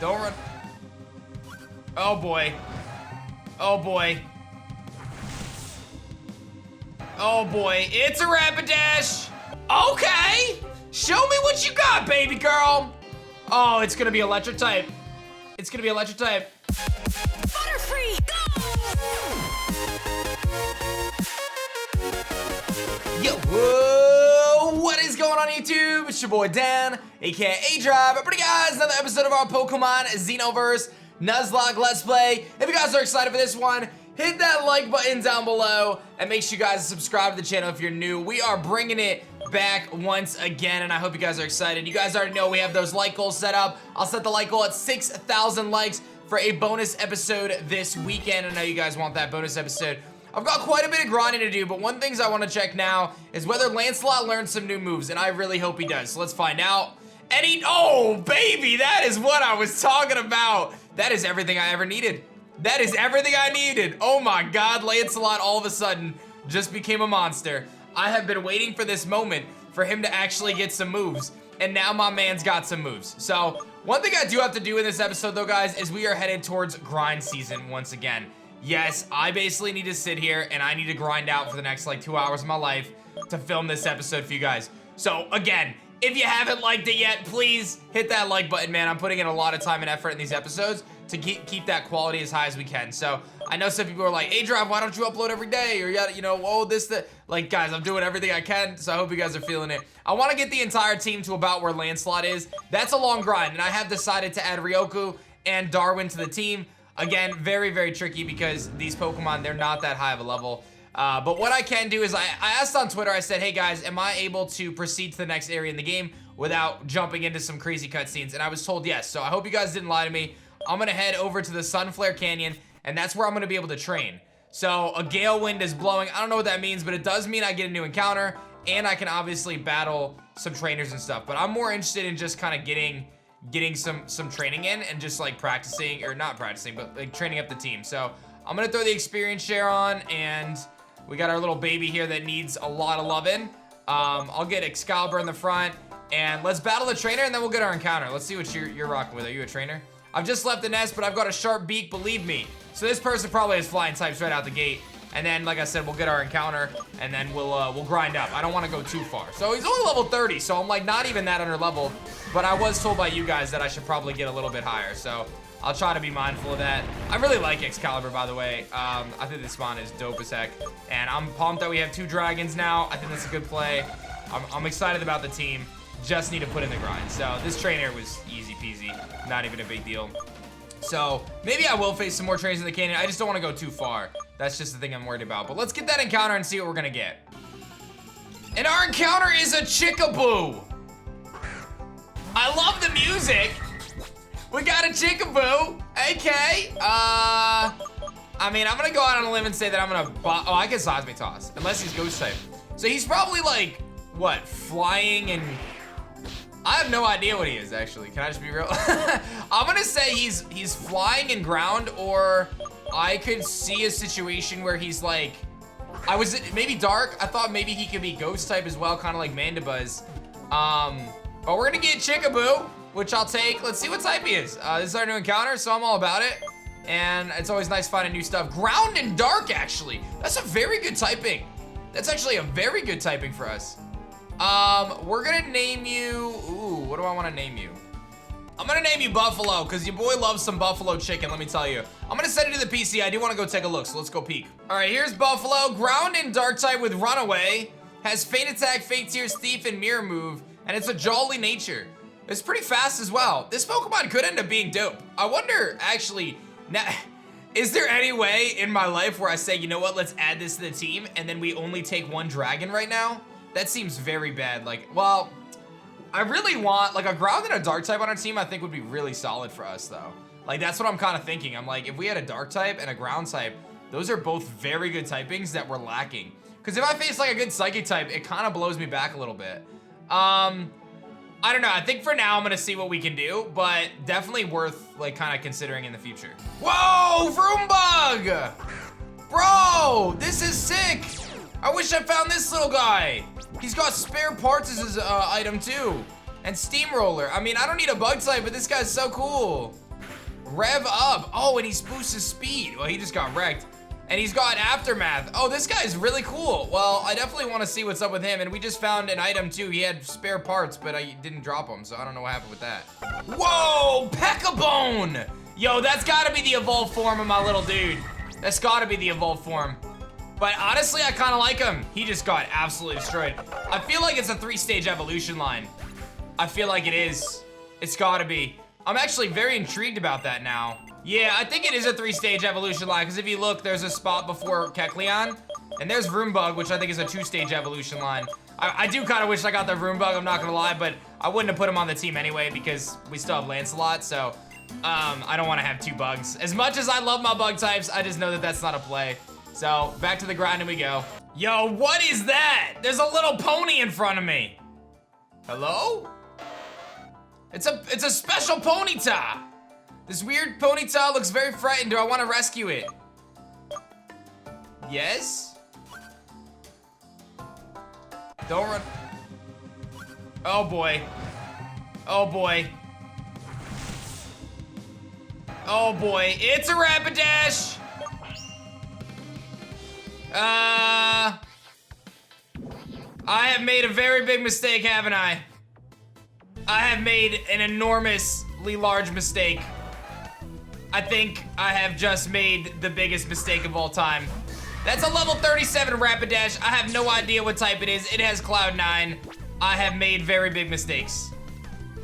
Don't run. Oh boy. Oh boy. Oh boy. It's a Rapidash. Okay. Show me what you got, baby girl. Oh, it's gonna be electric type. It's gonna be electric type. Butterfree, go! Yo, whoa, what is going on YouTube? It's your boy Dan, aka aDrive. Bringing you guys another episode of our Pokemon XENOVERSE Nuzlocke Let's Play. If you guys are excited for this one, hit that like button down below and make sure you guys subscribe to the channel if you're new. We are bringing it back once again, and I hope you guys are excited. You guys already know we have those like goals set up. I'll set the like goal at 6,000 likes for a bonus episode this weekend. I know you guys want that bonus episode. I've got quite a bit of grinding to do, but one thing I want to check now is whether Lancelot learned some new moves, and I really hope he does. So let's find out. And oh, baby, that is what I was talking about. That is everything I ever needed. That is everything I needed. Oh my God, Lancelot all of a sudden just became a monster. I have been waiting for this moment for him to actually get some moves, and now my man's got some moves. So one thing I do have to do in this episode though, guys, is we are headed towards grind season once again. Yes, I basically need to sit here and I need to grind out for the next like 2 hours of my life to film this episode for you guys. So again, if you haven't liked it yet, please hit that like button, man. I'm putting in a lot of time and effort in these episodes to keep that quality as high as we can. So I know some people are like, aDrive, why don't you upload every day? Or you know, oh, this, that. Like, guys, I'm doing everything I can, so I hope you guys are feeling it. I want to get the entire team to about where Lancelot is. That's a long grind, and I have decided to add Ryoku and Darwin to the team. Again, very, very tricky because these Pokemon, they're not that high of a level. But what I can do is I asked on Twitter, I said, hey guys, am I able to proceed to the next area in the game without jumping into some crazy cutscenes? And I was told yes, so I hope you guys didn't lie to me. I'm gonna head over to the Sunflare Canyon, and that's where I'm gonna be able to train. So a gale wind is blowing. I don't know what that means, but it does mean I get a new encounter, and I can obviously battle some trainers and stuff. But I'm more interested in just kind of getting some training in and just like practicing, or not practicing, but like training up the team. So I'm gonna throw the experience share on, and we got our little baby here that needs a lot of loving. I'll get Excalibur in the front, and let's battle the trainer, and then we'll get our encounter. Let's see what you're rocking with. Are you a trainer? I've just left the nest, but I've got a sharp beak, believe me. So this person probably has flying types right out the gate. And then, like I said, we'll get our encounter, and then we'll grind up. I don't want to go too far. So he's only level 30, so I'm like not even that under leveled. But I was told by you guys that I should probably get a little bit higher. So I'll try to be mindful of that. I really like Excalibur, by the way. I think this spawn is dope as heck. And I'm pumped that we have 2 dragons now. I think that's a good play. I'm excited about the team. Just need to put in the grind. So this trainer was easy peasy. Not even a big deal. So maybe I will face some more trainers in the canyon. I just don't want to go too far. That's just the thing I'm worried about. But let's get that encounter and see what we're gonna get. And our encounter is a Chickaboo. I love the music. We got a Chickaboo. Okay. I mean, I'm gonna go out on a limb and say that I'm gonna oh, I can Seismic Toss, unless he's Ghost type. So he's probably like, what, flying and... I have no idea what he is, actually. Can I just be real? I'm gonna say he's flying and ground, or I could see a situation where he's like, maybe dark. I thought maybe he could be ghost type as well, kind of like Mandibuzz. But we're gonna get Chickaboo, which I'll take. Let's see what type he is. This is our new encounter, so I'm all about it. And it's always nice finding new stuff. Ground and dark, actually. That's a very good typing. That's actually a very good typing for us. We're gonna name you, ooh, what do I wanna name you? I'm gonna name you Buffalo, because your boy loves some buffalo chicken, let me tell you. I'm gonna send it to the PC. I do wanna go take a look, so let's go peek. All right, here's Buffalo. Ground and dark type with Runaway. Has Feint Attack, Fate Tears, Thief, and Mirror Move, and it's a jolly nature. It's pretty fast as well. This Pokemon could end up being dope. I wonder, actually, now, is there any way in my life where I say, you know what, let's add this to the team, and then we only take 1 dragon right now? That seems very bad. Like, well, I really want, like, a ground and a dark type on our team, I think would be really solid for us, though. Like, that's what I'm kind of thinking. I'm like, if we had a dark type and a ground type, those are both very good typings that we're lacking. Because if I face, like, a good psychic type, it kind of blows me back a little bit. I don't know. I think for now, I'm going to see what we can do, but definitely worth, like, kind of considering in the future. Whoa, Vroombug! Bro, this is sick! I wish I found this little guy. He's got spare parts as his item too. And Steamroller. I mean, I don't need a bug type, but this guy's so cool. Rev Up. Oh, and he boosts his speed. Well, he just got wrecked. And he's got Aftermath. Oh, this guy's really cool. Well, I definitely want to see what's up with him. And we just found an item too. He had spare parts, but I didn't drop them, so I don't know what happened with that. Whoa, Peckabone. Yo, that's gotta be the evolved form of my little dude. That's gotta be the evolved form. But honestly, I kinda like him. He just got absolutely destroyed. I feel like it's a 3-stage evolution line. I feel like it is. It's gotta be. I'm actually very intrigued about that now. Yeah, I think it is a 3-stage evolution line, because if you look, there's a spot before Kecleon, and there's Roombug, which I think is a 2-stage evolution line. I do kind of wish I got the Roombug, I'm not gonna lie, but I wouldn't have put him on the team anyway, because we still have Lancelot, so I don't want to have 2 bugs. As much as I love my bug types, I just know that that's not a play. So, back to the grind and we go. Yo, what is that? There's a little pony in front of me. Hello? It's a special Ponyta. This weird Ponyta looks very frightened. Do I want to rescue it? Yes? Don't run. Oh boy. Oh boy. Oh boy. It's a Rapidash. I have made a very big mistake, haven't I? I have made an enormously large mistake. I think I have just made the biggest mistake of all time. That's a level 37 Rapidash. I have no idea what type it is. It has Cloud 9. I have made very big mistakes.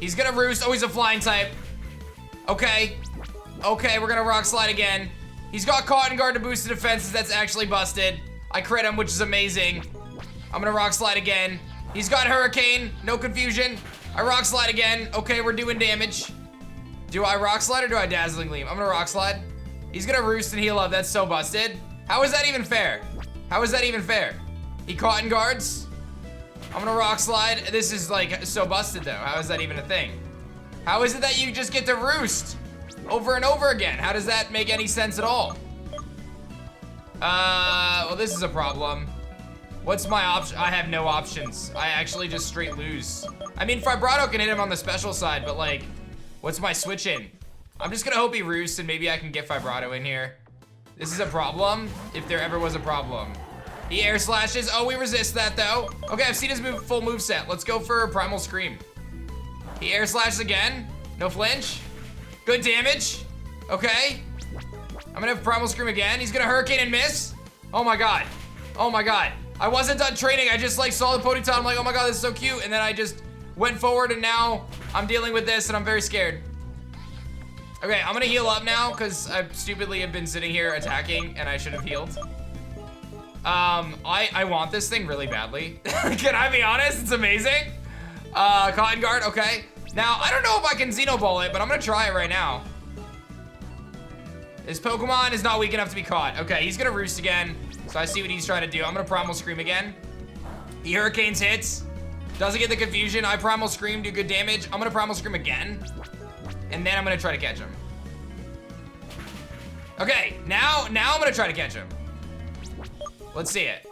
He's gonna roost. Oh, he's a flying type. Okay. Okay, we're gonna Rock Slide again. He's got Cotton Guard to boost the defenses. That's actually busted. I crit him, which is amazing. I'm gonna Rock Slide again. He's got Hurricane. No confusion. I Rock Slide again. Okay, we're doing damage. Do I Rock Slide or do I Dazzling Gleam? I'm gonna Rock Slide. He's gonna roost and heal up. That's so busted. How is that even fair? How is that even fair? He Cotton Guards. I'm gonna Rock Slide. This is like so busted though. How is that even a thing? How is it that you just get to roost over and over again? How does that make any sense at all? Well, this is a problem. What's my option? I have no options. I actually just straight lose. I mean, Vibrato can hit him on the special side, but like, what's my switch in? I'm just gonna hope he roosts and maybe I can get Vibrato in here. This is a problem, if there ever was a problem. He air slashes. Oh, we resist that though. Okay, I've seen his full move set. Let's go for Primal Scream. He air slashes again. No flinch. Good damage. Okay. I'm gonna have Primal Scream again. He's gonna Hurricane and miss. Oh my god. Oh my god. I wasn't done training. I just like saw the Ponyta. I'm like, oh my god, this is so cute. And then I just went forward and now I'm dealing with this and I'm very scared. Okay, I'm gonna heal up now because I stupidly have been sitting here attacking and I should have healed. I want this thing really badly. Can I be honest? It's amazing. Cotton Guard, okay. Now, I don't know if I can Xeno Ball it, but I'm gonna try it right now. This Pokemon is not weak enough to be caught. Okay, he's gonna roost again. So I see what he's trying to do. I'm gonna Primal Scream again. He Hurricanes hits. Doesn't get the confusion. I Primal Scream, do good damage. I'm gonna Primal Scream again. And then I'm gonna try to catch him. Okay, now I'm gonna try to catch him. Let's see it.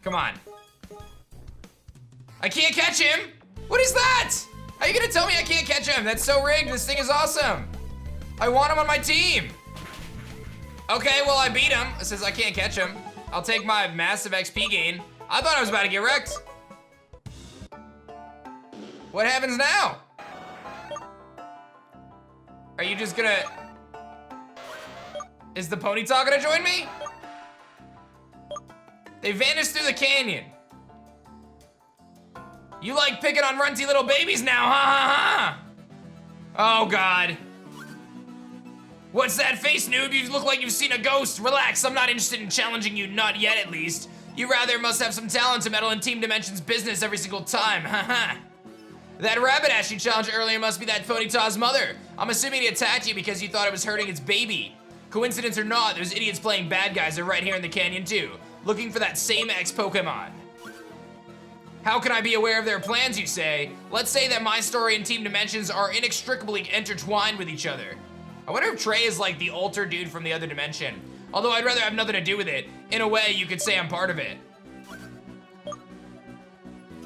Come on. I can't catch him. What is that? How are you gonna tell me I can't catch him? That's so rigged. This thing is awesome. I want him on my team. Okay, well I beat him. It says I can't catch him. I'll take my massive XP gain. I thought I was about to get wrecked. What happens now? Are you just gonna... Is the Ponyta gonna join me? They vanished through the canyon. You like picking on runty little babies now, ha ha ha! Oh god. What's that face, noob? You look like you've seen a ghost. Relax, I'm not interested in challenging you, not yet at least. You rather must have some talent to meddle in Team Dimension's business every single time, haha. That Rapidash you challenged earlier must be that Ponyta's mother. I'm assuming it attacked you because you thought it was hurting its baby. Coincidence or not, those idiots playing bad guys are right here in the canyon too, looking for that same ex-Pokemon. How can I be aware of their plans, you say? Let's say that my story and Team Dimensions are inextricably intertwined with each other. I wonder if Trey is like the alter dude from the other dimension. Although I'd rather have nothing to do with it. In a way, you could say I'm part of it.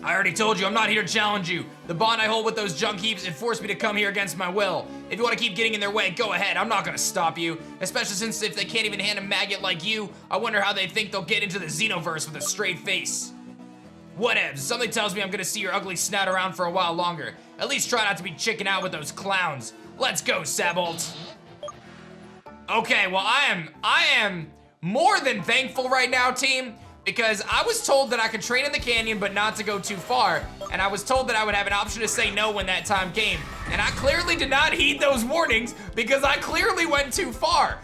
I already told you, I'm not here to challenge you. The bond I hold with those junk heaps, it forced me to come here against my will. If you want to keep getting in their way, go ahead. I'm not gonna stop you. Especially since if they can't even hand a maggot like you, I wonder how they think they'll get into the Xenoverse with a straight face. Whatevs, something tells me I'm gonna see your ugly snout around for a while longer. At least try not to be chicking out with those clowns. Let's go, Sabolt. Okay, well, I am more than thankful right now, team, because I was told that I could train in the canyon but not to go too far, and I was told that I would have an option to say no when that time came, and I clearly did not heed those warnings because I clearly went too far.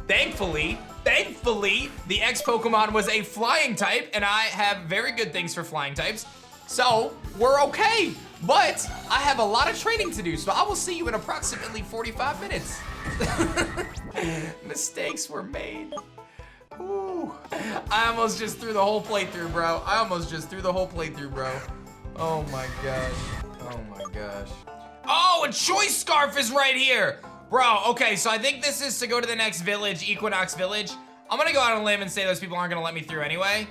Thankfully, the X Pokemon was a flying type, and I have very good things for flying types, so we're okay. But I have a lot of training to do, so I will see you in approximately 45 minutes. Mistakes were made. Ooh. I almost just threw the whole playthrough, bro. Oh my gosh. Oh, a choice scarf is right here. Bro, okay, so I think this is to go to the next village, Equinox Village. I'm gonna go out on a limb and say those people aren't gonna let me through anyway.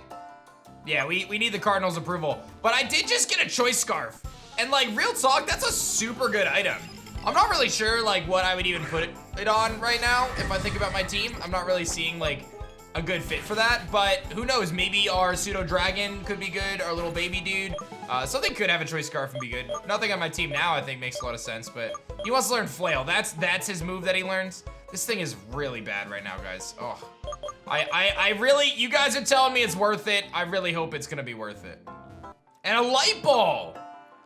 Yeah, we need the Cardinals' approval. But I did just get a choice scarf. And like, real talk, that's a super good item. I'm not really sure like what I would even put it on right now. If I think about my team, I'm not really seeing like a good fit for that, but who knows, maybe our pseudo dragon could be good, our little baby dude. Something could have a choice scarf and be good. Nothing on my team now I think makes a lot of sense, but he wants to learn flail. That's his move that he learns. This thing is really bad right now, guys. Oh, I really, you guys are telling me it's worth it. I really hope it's gonna be worth it. And a light ball.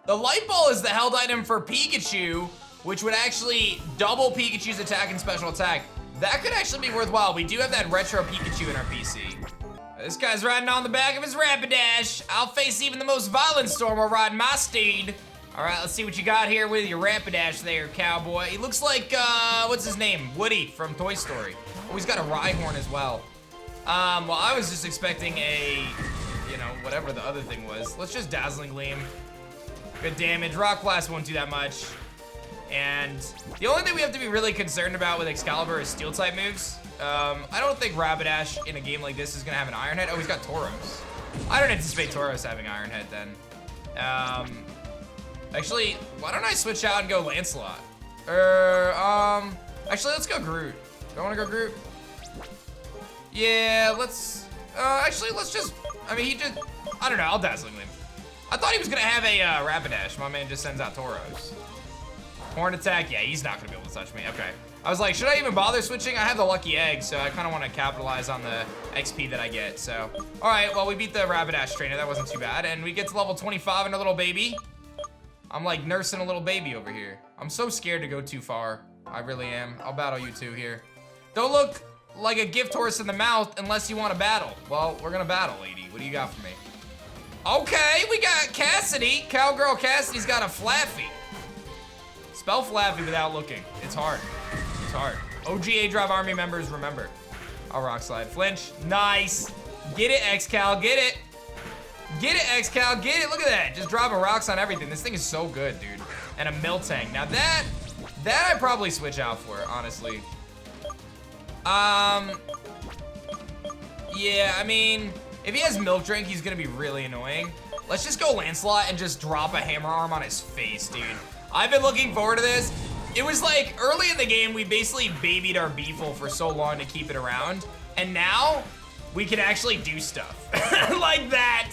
The light ball is the held item for Pikachu, which would actually double Pikachu's attack and special attack. That could actually be worthwhile. We do have that retro Pikachu in our PC. This guy's riding on the back of his Rapidash. I'll face even the most violent storm while riding my steed. All right, let's see what you got here with your Rapidash there, cowboy. He looks like, what's his name? Woody from Toy Story. Oh, he's got a Rhyhorn as well. Well, I was just expecting a, you know, whatever the other thing was. Let's just Dazzling Gleam. Good damage. Rock Blast won't do that much. And the only thing we have to be really concerned about with Excalibur is Steel type moves. I don't think Rapidash in a game like this is gonna have an Iron Head. Oh, he's got Tauros. I don't anticipate Tauros having Iron Head then. Actually, why don't I switch out and go Lancelot? Actually, let's go Groot. Do I wanna go Groot? Yeah, let's just, I mean, I don't know, I'll Dazzling Gleam. I thought he was gonna have a Rapidash. My man just sends out Tauros. Horn attack, yeah, he's not gonna be able to touch me, okay. I was like, should I even bother switching? I have the lucky egg, so I kinda wanna capitalize on the XP that I get, so. All right, well, we beat the Rapidash trainer, that wasn't too bad, and we get to level 25 and a little baby. I'm like nursing a little baby over here. I'm so scared to go too far. I really am. I'll battle you two here. Don't look like a gift horse in the mouth unless you want to battle. Well, we're gonna battle, lady. What do you got for me? Okay, we got Cassidy. Cowgirl Cassidy's got a Flaffy. Spell Flaffy without looking. It's hard. It's hard. OG aDrive Army members, remember. I'll Rock Slide. Flinch. Nice. Get it, X-Cal. Get it. Get it, X-Cal. Get it. Look at that. Just dropping rocks on everything. This thing is so good, dude. And a Miltank. Now that I'd probably switch out for, honestly. Yeah, I mean, if he has Milk Drink, he's gonna be really annoying. Let's just go Lancelot and just drop a Hammer Arm on his face, dude. I've been looking forward to this. It was like, early in the game, we basically babied our Beefle for so long to keep it around. And now, we can actually do stuff. Like that.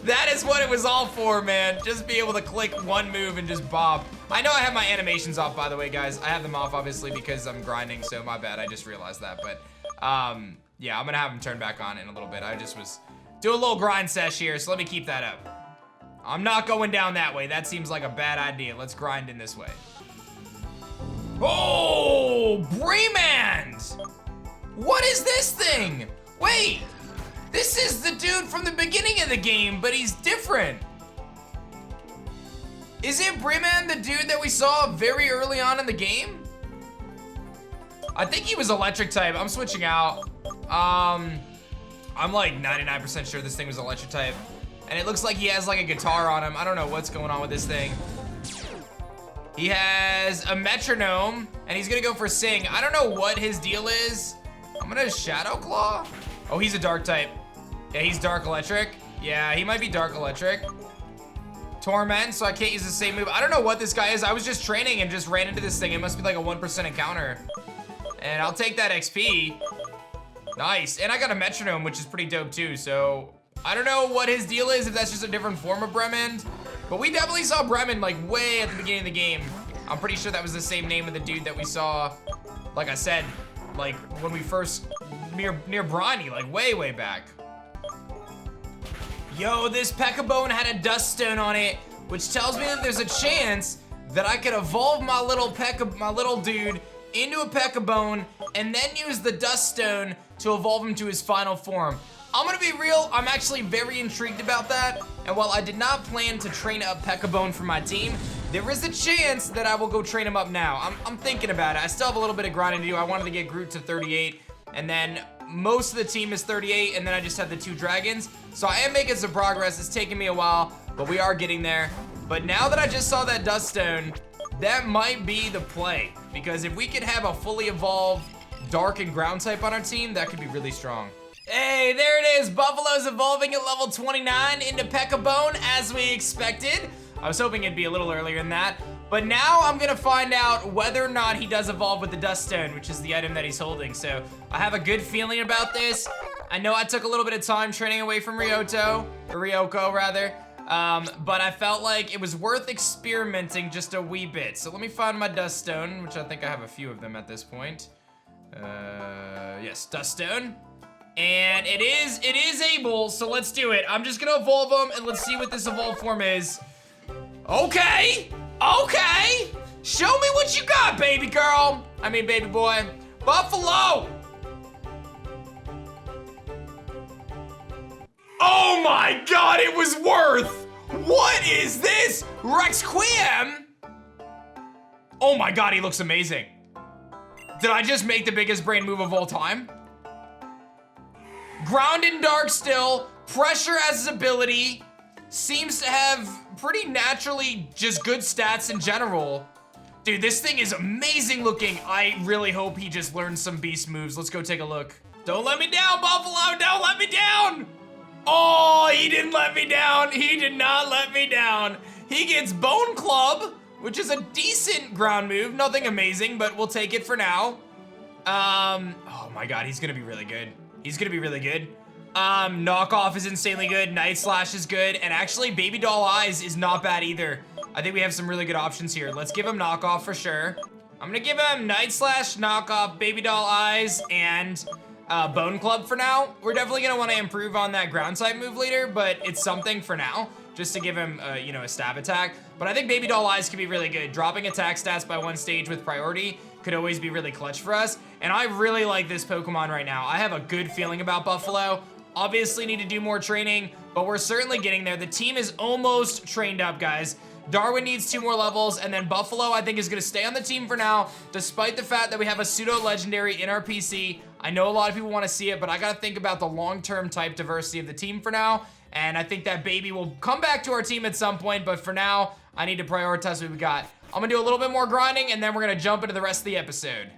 That is what it was all for, man. Just be able to click one move and just bob. I know I have my animations off, by the way, guys. I have them off, obviously, because I'm grinding, so my bad. I just realized that, but yeah, I'm gonna have them turn back on in a little bit. I just was doing a little grind sesh here, so let me keep that up. I'm not going down that way. That seems like a bad idea. Let's grind in this way. Oh, Bremand! What is this thing? Wait, this is the dude from the beginning of the game, but he's different. Is it Bremand, the dude that we saw very early on in the game? I think he was electric type. I'm switching out. I'm like 99% sure this thing was electric type. And it looks like he has like a guitar on him. I don't know what's going on with this thing. He has a metronome, and he's gonna go for Sing. I don't know what his deal is. I'm gonna Shadow Claw. Oh, he's a dark type. Yeah, he's dark electric. Yeah, he might be dark electric. Torment, so I can't use the same move. I don't know what this guy is. I was just training and just ran into this thing. It must be like a 1% encounter. And I'll take that XP. Nice, and I got a metronome, which is pretty dope too, so I don't know what his deal is, if that's just a different form of Bremen, but we definitely saw Bremen like way at the beginning of the game. I'm pretty sure that was the same name of the dude that we saw, like I said, like when we first, near Brawny, like way back. Yo, this Pekka-Bone had a Dust Stone on it, which tells me that there's a chance that I could evolve my little dude into a Pekka-Bone and then use the Dust Stone to evolve him to his final form. I'm gonna be real, I'm actually very intrigued about that, and while I did not plan to train up Pekka-Bone for my team, there is a chance that I will go train him up now. I'm thinking about it. I still have a little bit of grinding to do. I wanted to get Groot to 38, and then most of the team is 38, and then I just have the 2 dragons. So I am making some progress. It's taking me a while, but we are getting there. But now that I just saw that Dust Stone, that might be the play, because if we could have a fully evolved Dark and Ground type on our team, that could be really strong. Hey, there it is. Buffalo's evolving at level 29 into Pekka-Bone as we expected. I was hoping it'd be a little earlier than that, but now I'm gonna find out whether or not he does evolve with the Dust Stone, which is the item that he's holding. So I have a good feeling about this. I know I took a little bit of time training away from Ryoko rather, but I felt like it was worth experimenting just a wee bit. So let me find my Dust Stone, which I think I have a few of them at this point. Yes, Dust Stone. And it is able, so let's do it. I'm just gonna evolve him and let's see what this evolved form is. Okay, show me what you got, baby girl. I mean, baby boy. Buffalo! Oh my God, it was worth! What is this? Requiem? Oh my God, he looks amazing. Did I just make the biggest brain move of all time? Ground and Dark still, Pressure as his ability, seems to have pretty naturally just good stats in general. Dude, this thing is amazing looking. I really hope he just learns some beast moves. Let's go take a look. Don't let me down, Buffalo, don't let me down! Oh, he didn't let me down. He did not let me down. He gets Bone Club, which is a decent ground move. Nothing amazing, but we'll take it for now. Oh my God, he's gonna be really good. He's gonna be really good. Knockoff is insanely good. Night Slash is good. And actually, Baby Doll Eyes is not bad either. I think we have some really good options here. Let's give him Knockoff for sure. I'm gonna give him Night Slash, Knockoff, Baby Doll Eyes, and Bone Club for now. We're definitely gonna wanna improve on that ground type move later, but it's something for now, just to give him, you know, a stab attack. But I think Baby Doll Eyes could be really good. Dropping attack stats by 1 stage with priority could always be really clutch for us. And I really like this Pokemon right now. I have a good feeling about Buffalo. Obviously need to do more training, but we're certainly getting there. The team is almost trained up, guys. Darwin needs 2 more levels, and then Buffalo, I think, is gonna stay on the team for now, despite the fact that we have a pseudo-legendary in our PC. I know a lot of people wanna see it, but I gotta think about the long-term type diversity of the team for now, and I think that baby will come back to our team at some point, but for now, I need to prioritize what we got. I'm gonna do a little bit more grinding, and then we're gonna jump into the rest of the episode.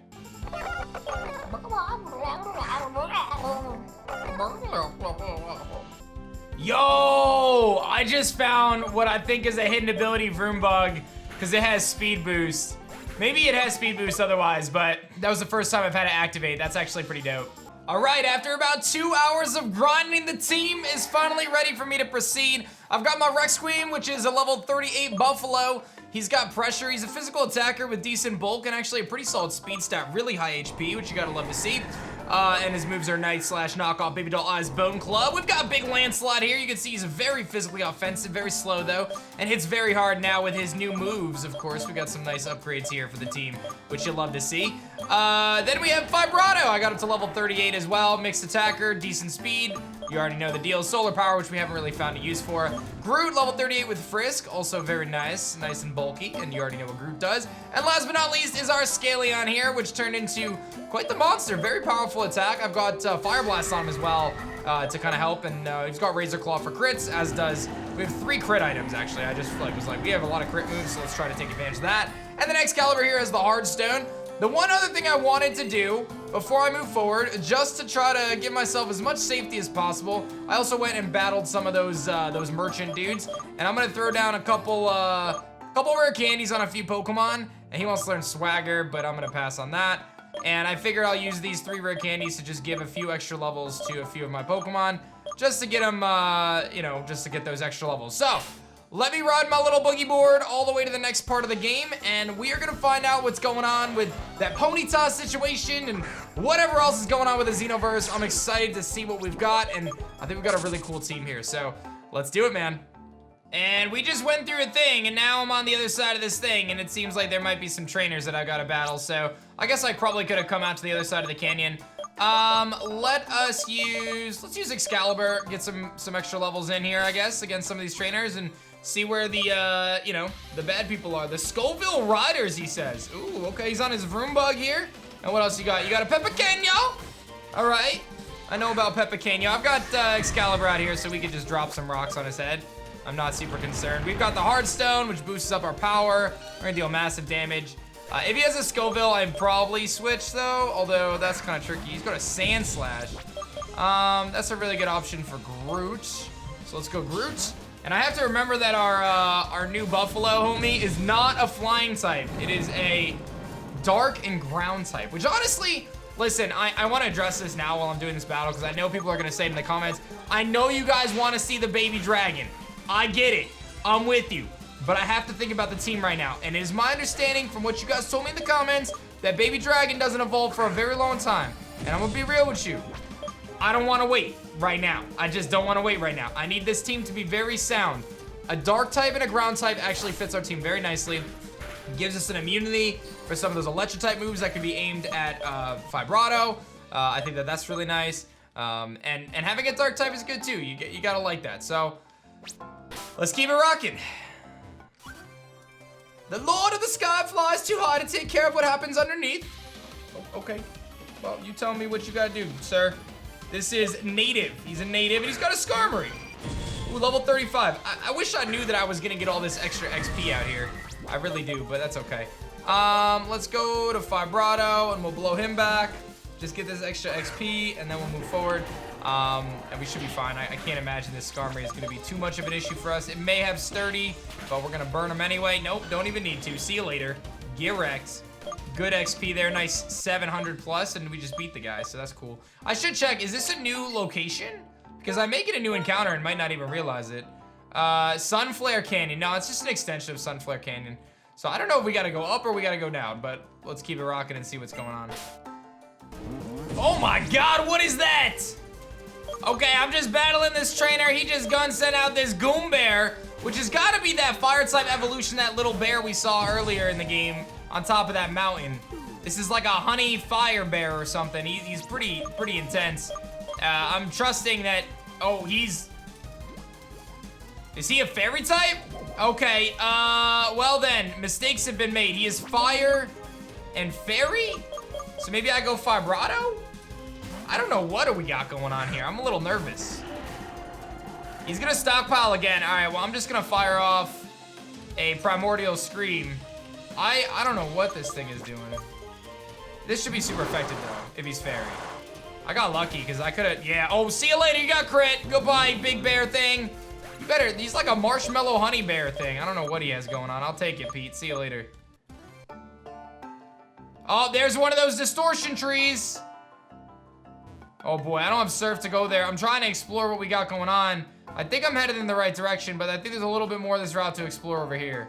Yo, I just found what I think is a hidden ability Vroom Bug, because it has speed boost. Maybe it has speed boost otherwise, but that was the first time I've had it activate. That's actually pretty dope. All right, after about 2 hours of grinding, the team is finally ready for me to proceed. I've got my Requiem, which is a level 38 Buffalo. He's got pressure, he's a physical attacker with decent bulk and actually a pretty solid speed stat, really high HP, which you gotta love to see. And his moves are Night Slash, Knockoff, Baby Doll Eyes, Bone Club. We've got Big Lancelot here. You can see he's very physically offensive, very slow though, and hits very hard now with his new moves, of course. We got some nice upgrades here for the team, which you'll love to see. Then we have Vibrato. I got up to level 38 as well. Mixed attacker, decent speed. You already know the deal. Solar Power, which we haven't really found a use for. Groot, level 38 with Frisk, also very nice and bulky, and you already know what Groot does. And last but not least is our Scaleon here, which turned into quite the monster. Very powerful attack. I've got Fire Blast on him as well to kind of help, and he's got Razor Claw for crits, as does, we have 3 crit items actually. I just was like, we have a lot of crit moves, so let's try to take advantage of that. And then Excalibur here has the Hard Stone. The one other thing I wanted to do before I move forward, just to try to give myself as much safety as possible, I also went and battled some of those merchant dudes, and I'm gonna throw down a couple rare candies on a few Pokemon, and he wants to learn Swagger, but I'm gonna pass on that. And I figured I'll use these 3 rare candies to just give a few extra levels to a few of my Pokemon, just to get them, you know, just to get those extra levels. So, let me ride my little boogie board all the way to the next part of the game, and we are gonna find out what's going on with that Ponyta situation and whatever else is going on with the Xenoverse. I'm excited to see what we've got, and I think we've got a really cool team here, so let's do it, man. And we just went through a thing, and now I'm on the other side of this thing, and it seems like there might be some trainers that I gotta battle, so I guess I probably could have come out to the other side of the canyon. Let's use Excalibur, get some extra levels in here, I guess, against some of these trainers, and see where the, you know, the bad people are. The Scoville Riders, he says. Ooh, okay, he's on his Vroom Bug here. And what else you got? You got a Pepequeño? All right, I know about Pepequeño. I've got Excalibur out here, so we could just drop some rocks on his head. I'm not super concerned. We've got the Heartstone, which boosts up our power. We're gonna deal massive damage. If he has a Scoville, I'd probably switch though, although that's kind of tricky. He's got a Sand Slash. That's a really good option for Groot. So let's go Groot. And I have to remember that our new Buffalo homie is not a flying type. It is a dark and ground type, which honestly, listen, I want to address this now while I'm doing this battle, because I know people are gonna say it in the comments, I know you guys want to see the baby dragon. I get it, I'm with you. But I have to think about the team right now. And it is my understanding from what you guys told me in the comments that Baby Dragon doesn't evolve for a very long time. And I'm gonna be real with you. I don't wanna wait right now. I just don't wanna wait right now. I need this team to be very sound. A dark type and a ground type actually fits our team very nicely. Gives us an immunity for some of those electric type moves that can be aimed at Vibrato. I think that that's really nice. And having a dark type is good too. You gotta like that. So let's keep it rocking. The Lord of the Sky flies too high to take care of what happens underneath. Oh, okay. Well, you tell me what you gotta do, sir. This is native. He's a native, and he's got a Skarmory. Ooh, level 35. I wish I knew that I was gonna get all this extra XP out here. I really do, but that's okay. Let's go to Vibrato, and we'll blow him back. Just get this extra XP, and then we'll move forward. And we should be fine. I can't imagine this Skarmory is gonna be too much of an issue for us. It may have Sturdy, but we're gonna burn him anyway. Nope, don't even need to. See you later. Get wrecked. Good XP there, nice 700 plus, and we just beat the guy, so that's cool. I should check, is this a new location? Because I make it a new encounter and might not even realize it. Sunflare Canyon. No, it's just an extension of Sunflare Canyon. So I don't know if we gotta go up or we gotta go down, but let's keep it rocking and see what's going on. Oh my God, what is that? Okay, I'm just battling this trainer. He just sent out this Goombear, which has gotta be that fire type evolution, that little bear we saw earlier in the game on top of that mountain. This is like a honey fire bear or something. He's pretty intense. I'm trusting that, oh, is he a fairy type? Okay, well then, mistakes have been made. He is fire and fairy? So maybe I go Vibrato? I don't know what we got going on here. I'm a little nervous. He's gonna stockpile again. All right, well, I'm just gonna fire off a Primordial Scream. I don't know what this thing is doing. This should be super effective though, if he's fairy. I got lucky because I could've, yeah. Oh, see you later, you got crit. Goodbye, big bear thing. You better, he's like a marshmallow honey bear thing. I don't know what he has going on. I'll take it, Pete. See you later. Oh, there's one of those distortion trees. Oh boy, I don't have surf to go there. I'm trying to explore what we got going on. I think I'm headed in the right direction, but I think there's a little bit more of this route to explore over here.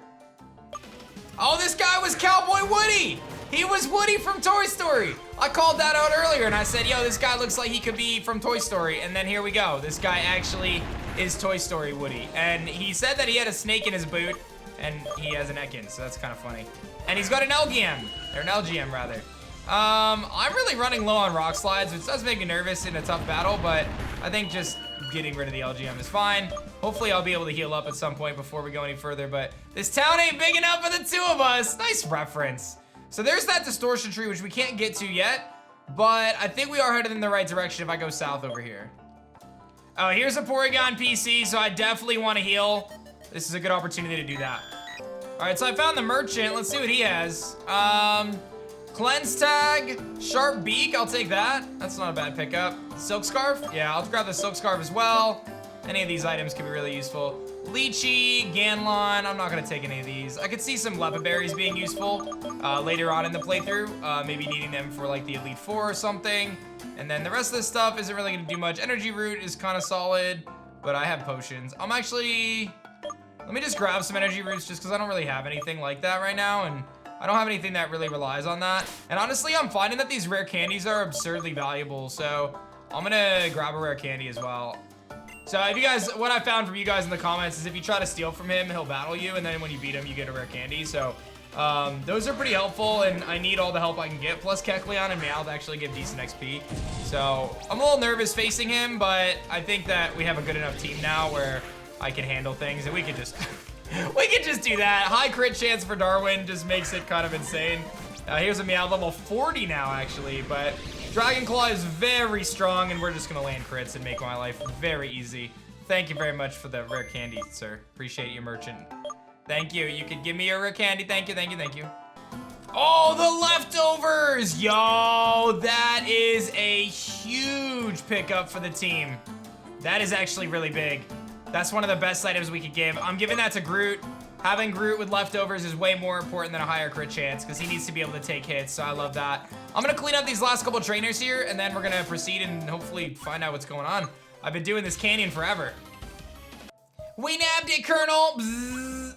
Oh, this guy was Cowboy Woody. He was Woody from Toy Story. I called that out earlier and I said, yo, this guy looks like he could be from Toy Story. And then here we go. This guy actually is Toy Story Woody. And he said that he had a snake in his boot and he has an Ekans, so that's kind of funny. And he's got an LGM, or an LGM rather. I'm really running low on rock slides, which does make me nervous in a tough battle, but I think just getting rid of the LGM is fine. Hopefully I'll be able to heal up at some point before we go any further, but this town ain't big enough for the two of us. Nice reference. So there's that distortion tree, which we can't get to yet, but I think we are headed in the right direction if I go south over here. Oh, here's a Porygon PC, so I definitely want to heal. This is a good opportunity to do that. All right, so I found the merchant. Let's see what he has. Cleanse tag, sharp beak, I'll take that. That's not a bad pickup. Silk scarf, yeah, I'll grab the silk scarf as well. Any of these items could be really useful. Lychee, Ganlon, I'm not gonna take any of these. I could see some leopard berries being useful later on in the playthrough. Maybe needing them for like the Elite Four or something. And then the rest of this stuff isn't really gonna do much. Energy root is kind of solid, but I have potions. I'm actually, let me just grab some energy roots just because I don't really have anything like that right now. And I don't have anything that really relies on that. And honestly, I'm finding that these rare candies are absurdly valuable. So I'm gonna grab a rare candy as well. So if you guys, what I found from you guys in the comments is if you try to steal from him, he'll battle you. And then when you beat him, you get a rare candy. So those are pretty helpful. And I need all the help I can get. Plus Kecleon and Meowth actually give decent XP. So I'm a little nervous facing him, but I think that we have a good enough team now where I can handle things. And we can just, we can just do that. High crit chance for Darwin just makes it kind of insane. Here's a Meowth level 40 now, actually. But Dragon Claw is very strong, and we're just gonna land crits and make my life very easy. Thank you very much for the rare candy, sir. Appreciate you, merchant. Thank you. You could give me a rare candy. Thank you, thank you, thank you. Oh, the leftovers! Yo, that is a huge pickup for the team. That is actually really big. That's one of the best items we could give. I'm giving that to Groot. Having Groot with leftovers is way more important than a higher crit chance because he needs to be able to take hits, so I love that. I'm gonna clean up these last couple trainers here, and then we're gonna proceed and hopefully find out what's going on. I've been doing this canyon forever. We nabbed it, Colonel! Bzzz.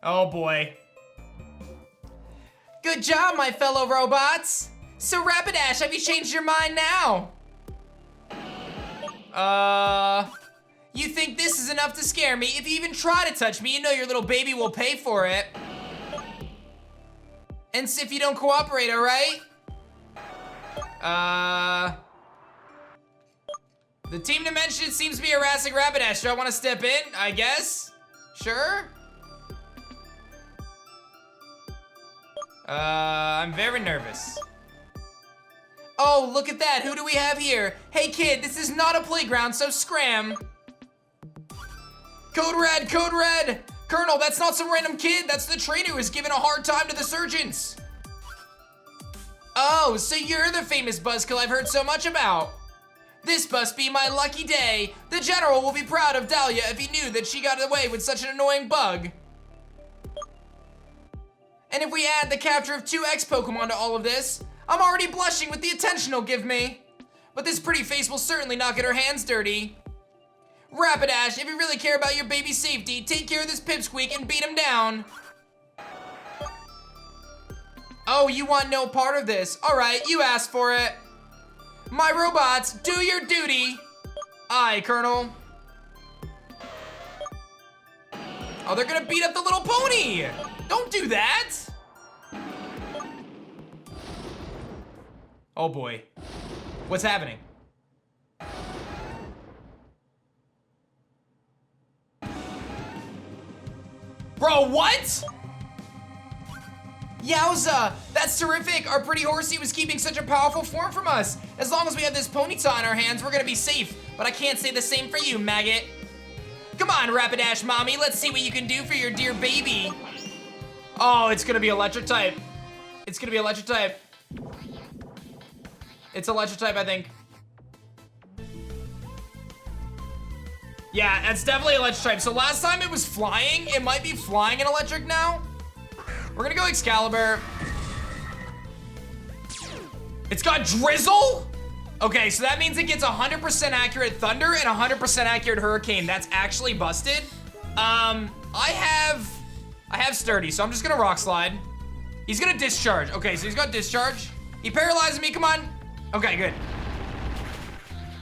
Oh boy. Good job, my fellow robots! So Rapidash, have you changed your mind now? You think this is enough to scare me? If you even try to touch me, you know your little baby will pay for it. And if you don't cooperate, all right? The team dimension seems to be harassing Rapidash. Do I want to step in? I guess. Sure. I'm very nervous. Oh, look at that. Who do we have here? Hey, kid, this is not a playground, so scram. Code Red, Code Red! Colonel, that's not some random kid. That's the trainer who's giving a hard time to the surgeons. Oh, so you're the famous buzzkill I've heard so much about. This must be my lucky day. The general will be proud of Dahlia if he knew that she got away with such an annoying bug. And if we add the capture of 2 X Pokemon to all of this, I'm already blushing with the attention he'll give me. But this pretty face will certainly not get her hands dirty. Rapidash, if you really care about your baby's safety, take care of this pipsqueak and beat him down. Oh, you want no part of this. All right, you asked for it. My robots, do your duty. Aye, Colonel. Oh, they're gonna beat up the little pony. Don't do that. Oh boy. What's happening? Bro, what? Yowza, that's terrific. Our pretty horsey was keeping such a powerful form from us. As long as we have this Ponyta in our hands, we're gonna be safe. But I can't say the same for you, maggot. Come on, Rapidash mommy, let's see what you can do for your dear baby. Oh, it's gonna be electric type. It's gonna be electric type. It's electric type, I think. Yeah, that's definitely electric type. So last time it was flying. It might be flying in electric now. We're gonna go Excalibur. It's got Drizzle? Okay, so that means it gets 100% accurate Thunder and 100% accurate Hurricane. That's actually busted. I have Sturdy, so I'm just gonna Rock Slide. He's gonna Discharge. Okay, so he's got Discharge. He paralyzed me, come on. Okay, good.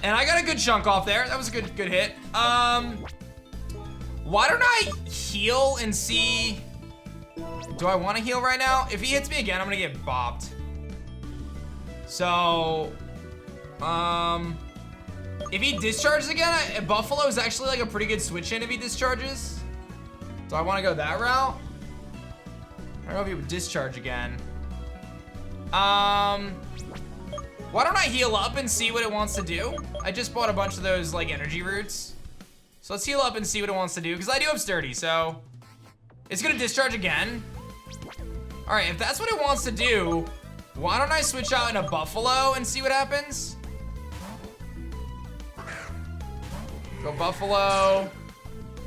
And I got a good chunk off there. That was a good hit. Why don't I heal and see? Do I want to heal right now? If he hits me again, I'm gonna get bopped. So, if he discharges again, Buffalo is actually like a pretty good switch in if he discharges. Do I want to go that route? I don't know if he would discharge again. Why don't I heal up and see what it wants to do? I just bought a bunch of those like energy roots. So let's heal up and see what it wants to do, because I do have Sturdy, so it's gonna discharge again. All right, if that's what it wants to do, why don't I switch out in a Buffalo and see what happens? Go Buffalo.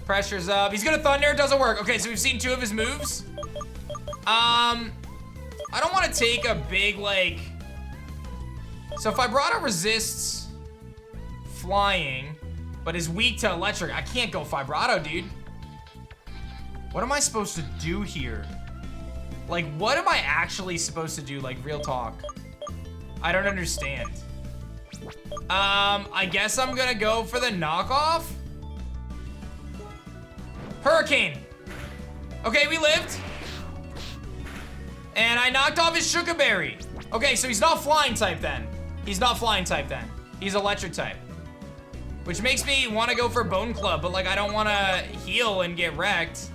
Pressure's up. He's gonna Thunder, it doesn't work. Okay, so we've seen 2 of his moves. I don't want to take a big, like... So Vibrato resists flying, but is weak to electric. I can't go Vibrato, dude. What am I supposed to do here? Like, what am I actually supposed to do? Like, real talk. I don't understand. I guess I'm gonna go for the knockoff. Hurricane. Okay, we lived. And I knocked off his Sugar Berry. Okay, so he's not flying type then. He's not flying type then. He's electric type. Which makes me want to go for Bone Club, but like I don't want to heal and get wrecked.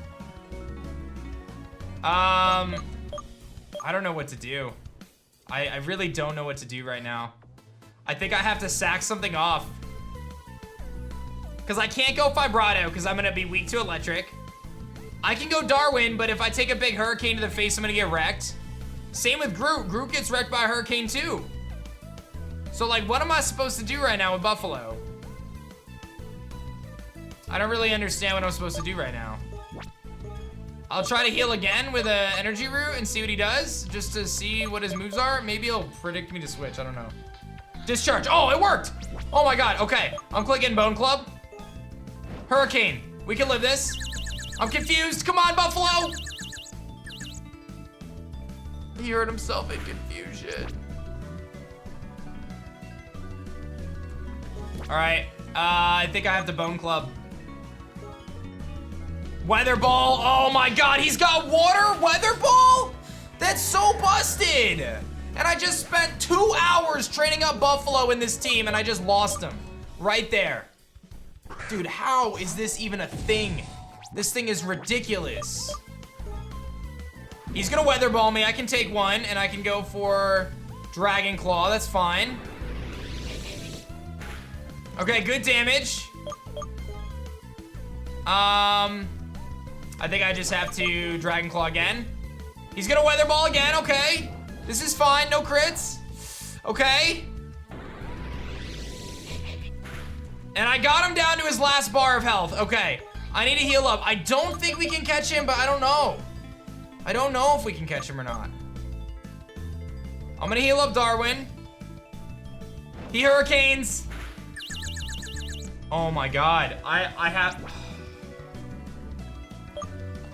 I don't know what to do. I really don't know what to do right now. I think I have to sack something off. Because I can't go Vibrato because I'm going to be weak to electric. I can go Darwin, but if I take a big Hurricane to the face, I'm going to get wrecked. Same with Groot. Groot gets wrecked by a Hurricane too. So like, what am I supposed to do right now with Buffalo? I don't really understand what I'm supposed to do right now. I'll try to heal again with an energy root and see what he does, just to see what his moves are. Maybe he'll predict me to switch, I don't know. Discharge, oh, it worked! Oh my God, okay. I'm clicking Bone Club. Hurricane, we can live this. I'm confused, come on, Buffalo! He hurt himself in confusion. All right, I think I have the Bone Club. Weather Ball, oh my God, he's got water Weather Ball? That's so busted. And I just spent 2 hours training up Buffalo in this team and I just lost him right there. Dude, how is this even a thing? This thing is ridiculous. He's gonna Weather Ball me, I can take one and I can go for Dragon Claw, that's fine. Okay, good damage. I think I just have to Dragon Claw again. He's gonna Weather Ball again, okay. This is fine, no crits. Okay. And I got him down to his last bar of health, okay. I need to heal up. I don't think we can catch him, but I don't know. I don't know if we can catch him or not. I'm gonna heal up Darwin. He Hurricanes. Oh my God, I have...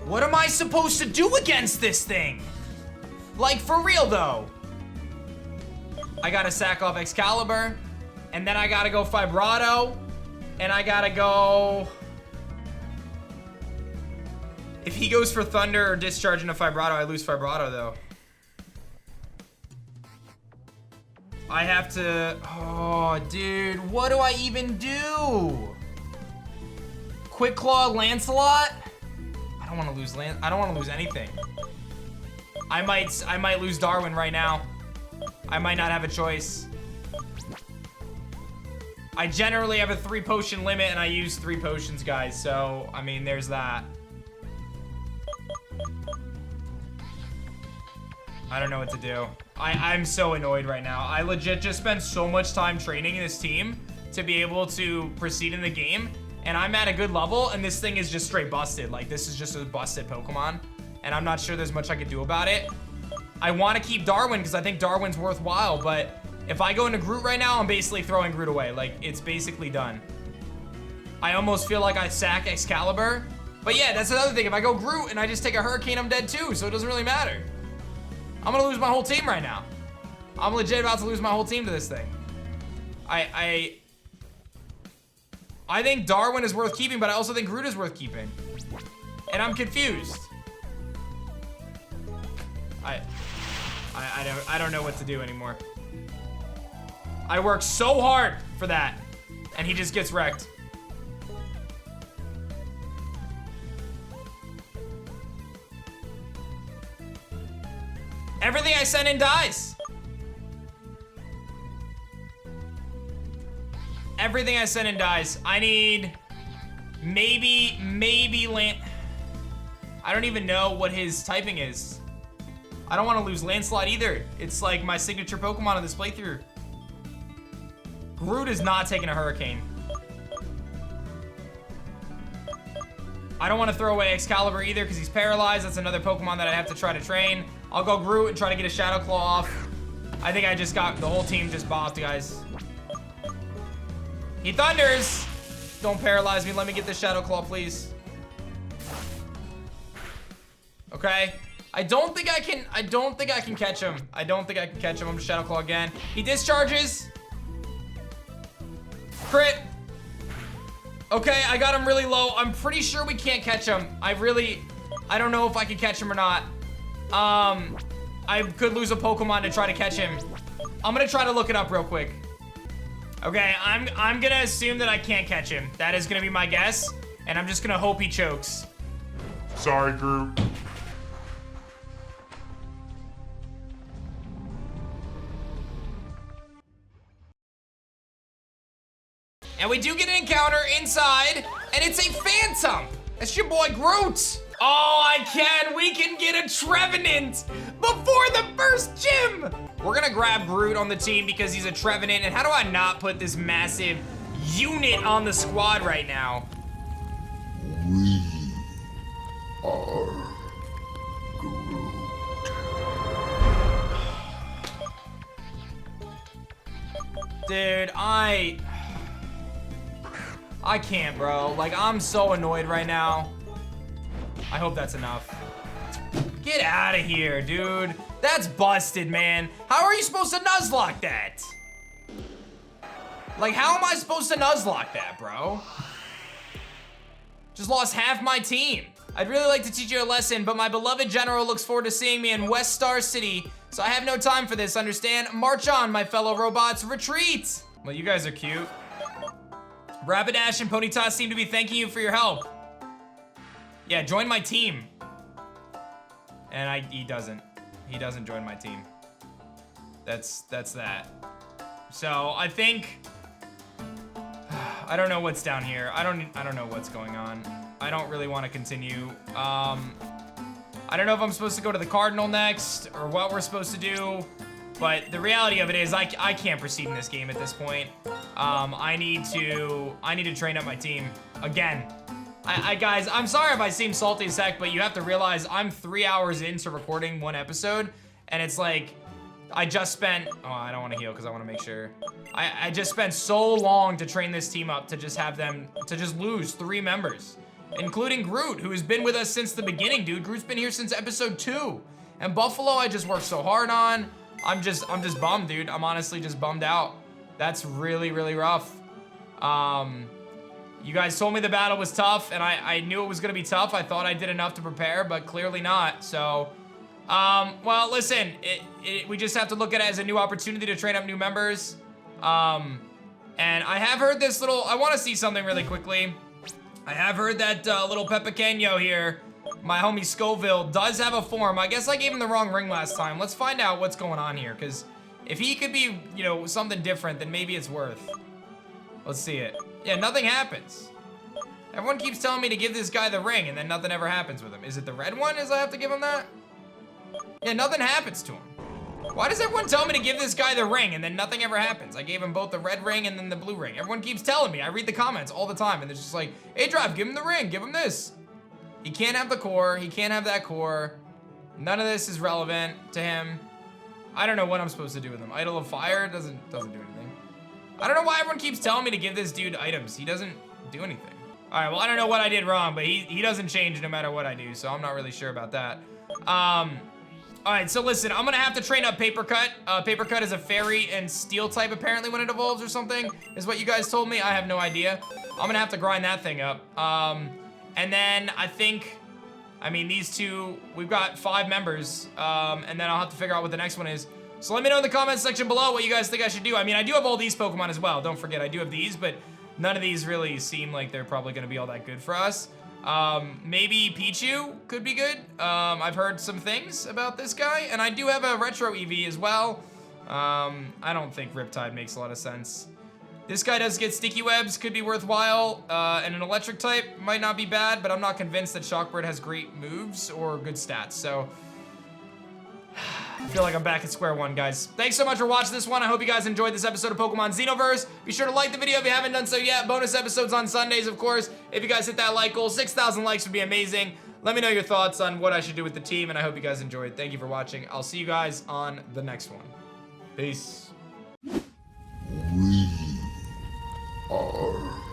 What am I supposed to do against this thing? Like, for real though. I gotta sack off Excalibur, and then I gotta go Vibrato, and I gotta go... If he goes for Thunder or Discharge into Vibrato, I lose Vibrato though. I have to... Oh, dude, what do I even do? Quick Claw Lancelot? I don't want to lose I don't want to lose anything. I might lose Darwin right now. I might not have a choice. I generally have a 3 potion limit and I use 3 potions, guys. So, I mean, there's that. I don't know what to do. I'm so annoyed right now. I legit just spent so much time training in this team to be able to proceed in the game. And I'm at a good level, and this thing is just straight busted. Like, this is just a busted Pokemon, and I'm not sure there's much I could do about it. I want to keep Darwin, because I think Darwin's worthwhile, but if I go into Groot right now, I'm basically throwing Groot away. Like, it's basically done. I almost feel like I sack Excalibur. But yeah, that's another thing. If I go Groot and I just take a Hurricane, I'm dead too, so it doesn't really matter. I'm going to lose my whole team right now. I'm legit about to lose my whole team to this thing. I think Darwin is worth keeping, but I also think Groot is worth keeping. And I'm confused. I don't know what to do anymore. I worked so hard for that, and he just gets wrecked. Everything I send in dies. Everything I send in dies. I need maybe land. I don't even know what his typing is. I don't want to lose Landslide either. It's like my signature Pokemon of this playthrough. Groot is not taking a Hurricane. I don't want to throw away Excalibur either because he's paralyzed. That's another Pokemon that I have to try to train. I'll go Groot and try to get a Shadow Claw off. I think I just got the whole team just bossed, guys. He thunders. Don't paralyze me. Let me get this Shadow Claw, please. Okay. I don't think I can catch him. I don't think I can catch him. I'm just Shadow Claw again. He discharges. Crit. Okay, I got him really low. I'm pretty sure we can't catch him. I don't know if I can catch him or not. I could lose a Pokemon to try to catch him. I'm gonna try to look it up real quick. Okay, I'm gonna assume that I can't catch him. That is gonna be my guess, and I'm just gonna hope he chokes. Sorry, Groot. And we do get an encounter inside, and it's a Phantom. That's your boy Groot. Oh, we can get a Trevenant before the first gym. We're gonna grab Groot on the team because he's a Trevenant, and how do I not put this massive unit on the squad right now? We are Groot. Dude, I can't, bro. Like, I'm so annoyed right now. I hope that's enough. Get out of here, dude. That's busted, man. How are you supposed to Nuzlocke that? Like, how am I supposed to Nuzlocke that, bro? Just lost half my team. I'd really like to teach you a lesson, but my beloved general looks forward to seeing me in West Star City, so I have no time for this, understand? March on, my fellow robots, retreat! Well, you guys are cute. Rapidash and Ponyta seem to be thanking you for your help. Yeah, join my team. And he doesn't. He doesn't join my team. That's that. So I think, I don't know what's down here. I don't know what's going on. I don't really want to continue. I don't know if I'm supposed to go to the Cardinal next or what we're supposed to do. But the reality of it is I can't proceed in this game at this point. I need to train up my team again. Guys, I'm sorry if I seem salty as heck, but you have to realize I'm 3 hours into recording one episode, and it's like, I just spent, oh, I don't want to heal because I want to make sure. I just spent so long to train this team up to just have them, to just lose 3 members, including Groot, who has been with us since the beginning, dude. Groot's been here since episode 2. And Buffalo, I just worked so hard on. I'm just bummed, dude. I'm honestly just bummed out. That's really, really rough. You guys told me the battle was tough, and I knew it was gonna be tough. I thought I did enough to prepare, but clearly not. So, well, listen, we just have to look at it as a new opportunity to train up new members. And I have heard this little, I wanna see something really quickly. I have heard that little Pepequeño here, my homie Scoville, does have a form. I guess I gave him the wrong ring last time. Let's find out what's going on here, because if he could be, you know, something different, then maybe it's worth. Let's see it. Yeah, nothing happens. Everyone keeps telling me to give this guy the ring, and then nothing ever happens with him. Is it the red one? Is I have to give him that? Yeah, nothing happens to him. Why does everyone tell me to give this guy the ring, and then nothing ever happens? I gave him both the red ring and then the blue ring. Everyone keeps telling me. I read the comments all the time, and they're just like, aDrive, give him the ring, give him this. He can't have the core, he can't have that core. None of this is relevant to him. I don't know what I'm supposed to do with him. Idol of Fire doesn't do anything. I don't know why everyone keeps telling me to give this dude items. He doesn't do anything. All right, well, I don't know what I did wrong, but he doesn't change no matter what I do, so I'm not really sure about that. All right, so listen, I'm gonna have to train up Paper Cut. Paper Cut is a fairy and steel type apparently when it evolves or something, is what you guys told me. I have no idea. I'm gonna have to grind that thing up. And then I think, I mean, these two, we've got 5 members, and then I'll have to figure out what the next one is. So let me know in the comments section below what you guys think I should do. I mean, I do have all these Pokemon as well. Don't forget, I do have these, but none of these really seem like they're probably gonna be all that good for us. Maybe Pichu could be good. I've heard some things about this guy, and I do have a Retro EV as well. I don't think Riptide makes a lot of sense. This guy does get Sticky Webs, could be worthwhile, and an electric type might not be bad, but I'm not convinced that Shockbird has great moves or good stats, so. I feel like I'm back at square one, guys. Thanks so much for watching this one. I hope you guys enjoyed this episode of Pokemon Xenoverse. Be sure to like the video if you haven't done so yet. Bonus episodes on Sundays, of course. If you guys hit that like goal, 6,000 likes would be amazing. Let me know your thoughts on what I should do with the team, and I hope you guys enjoyed. Thank you for watching. I'll see you guys on the next one. Peace. We are